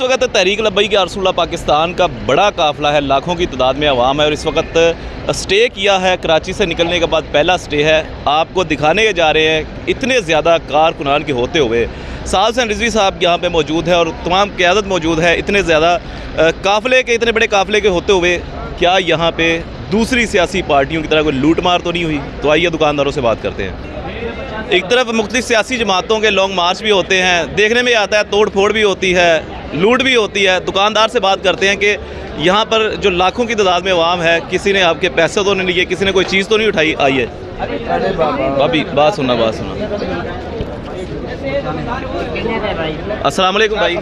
वक्त तहरीक लब्बैक या रसूलुल्लाह पाकिस्तान का बड़ा काफ़िला है, लाखों की तादाद में अवाम है और इस वक्त स्टे किया है। कराची से निकलने के बाद पहला स्टे है, आपको दिखाने जा रहे हैं। इतने ज़्यादा कारकुनान के होते हुए साल से रिजवी साहब यहाँ पे मौजूद है और तमाम क़यादत मौजूद है। इतने ज़्यादा काफ़िले के, इतने बड़े काफ़िले के होते हुए क्या यहाँ पे दूसरी सियासी पार्टियों की तरह कोई लूट मार तो नहीं हुई? तो आइए दुकानदारों से बात करते हैं। एक तरफ मुख्तलिफ सियासी जमातों के लॉन्ग मार्च भी होते हैं, देखने में आता है तोड़ फोड़ भी होती है, लूट भी होती है। दुकानदार से बात करते हैं कि यहाँ पर जो लाखों की तादाद में अवाम है, किसी ने आपके पैसे तो नहीं लिए, किसी ने कोई चीज़ तो नहीं उठाई? आइए भाभी बात सुना। अस्सलाम वालेकुम भाई।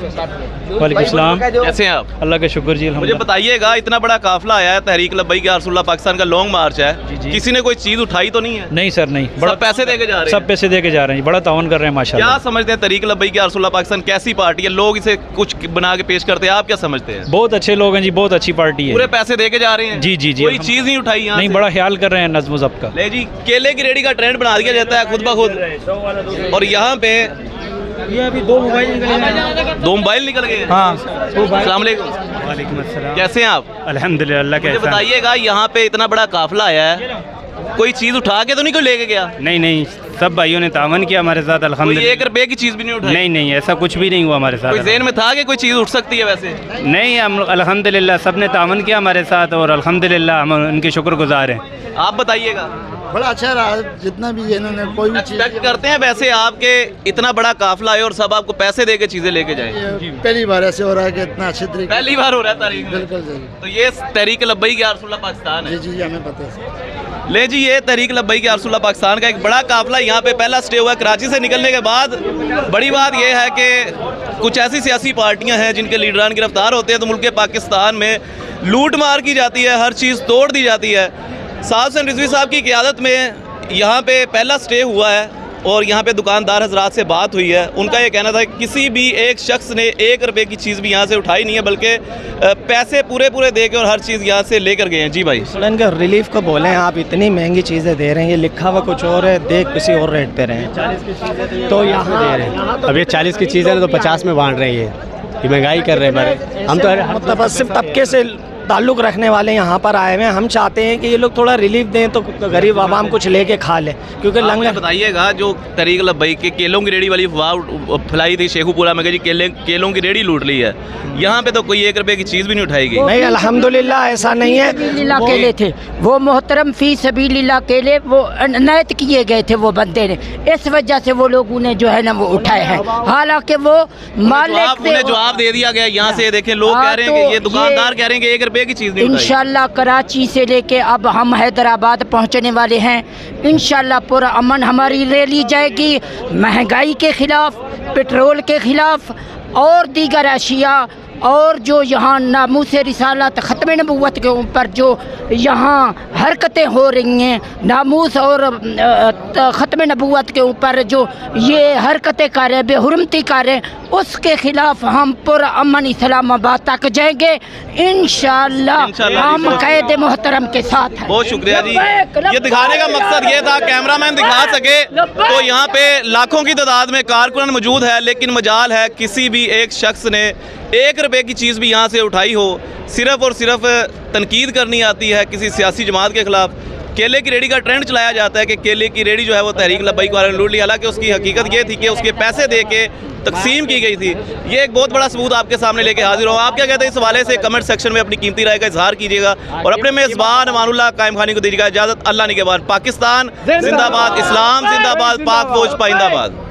वालेकुम सलाम। कैसे हैं आप? अल्लाह का शुक्र जी। मुझे बताइएगा, इतना बड़ा काफिला आया है, तहरीक लब्बैक या रसूलुल्लाह पाकिस्तान का लॉन्ग मार्च है, किसी ने कोई चीज़ उठाई तो नहीं है? नहीं सर, नहीं। बड़ा पैसे दे के जा रहे हैं, सब पैसे दे के जा रहे हैं, बड़ा तावन कर रहे हैं माशाल्लाह। क्या समझते हैं तहरीक लब्बैक या रसूलुल्लाह पाकिस्तान कैसी पार्टी है? लोग इसे कुछ बना के पेश करते हैं, आप क्या समझते हैं? बहुत अच्छे लोग हैं जी, बहुत अच्छी पार्टी है। पूरे पैसे दे के जा रहे हैं? जी जी जी। कोई चीज़ नहीं उठाई यहाँ नहीं, से? बड़ा ख्याल कर रहे हैं नज़्म ज़ब्त का। ले जी, केले की रेडी का ट्रेंड बना दिया जाता है खुद ब खुद, और यहाँ पे ये अभी दो मोबाइल निकल गए। हाँ। अस्सलाम वालेकुम। वालेकुम अस्सलाम। कैसे हैं आप? अल्हम्दुलिल्लाह। अल्लाह मुझे बताइएगा, यहाँ पे इतना बड़ा काफिला आया है, कोई चीज़ उठा के तो नहीं कोई लेके गया? नहीं, सब भाइयों ने तावन किया हमारे साथ कोई अल्हम्दुलिल्लाह। 1 रुपए की चीज़ भी नहीं उठाई? नहीं, ऐसा कुछ भी नहीं हुआ हमारे साथ। कोई ज़हन में था कि कोई चीज़ उठ सकती है वैसे? नहीं, हम अल्हम्दुलिल्लाह सब ने तावन किया हमारे साथ और अल्हम्दुलिल्लाह हम उनके शुक्रगुजार हैं। आप बताइएगा। बड़ा अच्छा रहा, जितना भी इन्होंने कोई भी चीज़ एक्सपेक्ट करते हैं वैसे आपके इतना बड़ा काफिला है और सब आपको पैसे दे के चीज़ें लेके जाएं? पहली बार ऐसे हो रहा है कि इतना अच्छे तरीके। पहली बार हो रहा है तारीख में? बिल्कुल सही। तो ये तहरीक लब्बैक या रसूलुल्लाह पाकिस्तान है? जी हमें पता है। ले जी, ये तहरीक लब्बैक या रसूलुल्लाह पाकिस्तान का एक बड़ा काफिला यहाँ पे पहला स्टे हुआ है। कराची से निकलने के बाद बड़ी बात यह है कि कुछ ऐसी सियासी पार्टियाँ हैं जिनके लीडरान गिरफ्तार होते हैं तो मुल्क पाकिस्तान में लूट मार की जाती है, हर चीज़ तोड़ दी जाती है। साल से रिजवी साहब की क़यादत में यहाँ पे पहला स्टे हुआ है और यहाँ पे दुकानदार हजरात से बात हुई है। उनका ये कहना था कि किसी भी एक शख्स ने 1 रुपए की चीज़ भी यहाँ से उठाई नहीं है, बल्कि पैसे पूरे दे के और हर चीज़ यहाँ से लेकर गए हैं। जी भाई, इनका रिलीफ को बोलें, आप इतनी महंगी चीज़ें दे रहे हैं, ये लिखा हुआ कुछ और है, देख किसी और रेट पे रहे हैं तो यहाँ दे रहे हैं। अब ये 40 की चीज़ है तो 50 में बांट रही है, ये महंगाई कर रहे हैं। हम तो मुतवस्सित तबके से ताल्लुक़ रखने वाले यहाँ पर आए हुए हैं। हम चाहते हैं कि ये लोग थोड़ा रिलीफ दें तो गरीब आवाम कुछ लेके खा ले, क्योंकि लंगर। बताइएगा, जो तहरीक लब्बैक के केलों की रेडी वाली अफवाह फैलाई थी शेखुपुरा में कि जी केलों की रेडी लूट ली है, यहाँ पे तो कोई 1 रुपए की चीज़ भी नहीं उठाई गई। नहीं, अल्हम्दुलिल्लाह ऐसा नहीं है। केले थे वो मोहतरम फी सबीलिल्लाह केले, वो अनायत किए गए थे वो बंदे ने, इस वजह से वो लोगों ने जो है ना वो उठाए हैं। हालांकि वो मालिक उन्हें जवाब दे दिया गया। यहाँ से देखें, लोग कह रहे हैं कि ये दुकानदार कह रहे हैं कि 1 रुपए की चीज़ नहीं उठाई। इंशाल्लाह कराची से लेके अब हम हैदराबाद पहुंचने वाले हैं। इंशाल्लाह पूरा अमन हमारी रैली जाएगी, महंगाई के खिलाफ, पेट्रोल के खिलाफ और दीगर अशिया, और जो यहाँ नामूस रिसालत ख़त्म नबूवत के ऊपर जो यहाँ हरकतें हो रही हैं, नामूस और ख़त्म नबूवत के ऊपर जो ये हरकतें कर रहे, बेहुरमती कर रहे, उसके ख़िलाफ़ हम पूरा अमन इस्लामाबाद तक जाएंगे इंशाअल्लाह। हम कैद मोहतरम के साथ हैं। बहुत शुक्रिया जी। ये दिखाने का मकसद ये था, कैमरामैन दिखा सके तो यहाँ पे लाखों की तादाद में कारकुनान मौजूद है, लेकिन मजाल है किसी भी एक शख्स ने 1 रुपए की चीज़ भी यहाँ से उठाई हो। सिर्फ़ और सिर्फ तनकीद करनी आती है किसी सियासी जमात के ख़िलाफ़। केले की रेडी का ट्रेंड चलाया जाता है कि केले की रेडी जो है वो तहरीक लब्बैक वालों ने लूट ली, हालांकि उसकी हकीकत ये थी कि उसके पैसे दे के तकसीम की गई थी। ये एक बहुत बड़ा सबूत आपके सामने लेके हाजिर हो। आप क्या कहते हैं इस हवाले से? कमेंट सेक्शन में अपनी कीमती राय का इजहार कीजिएगा और अपने मेज़बान अमानुल्लाह कायम खानी को दीजिएगा इजाज़त। अल्लाह निगहबान। पाकिस्तान जिंदाबाद, इस्लाम जिंदाबाद, पाक फौज पाइंदाबाद।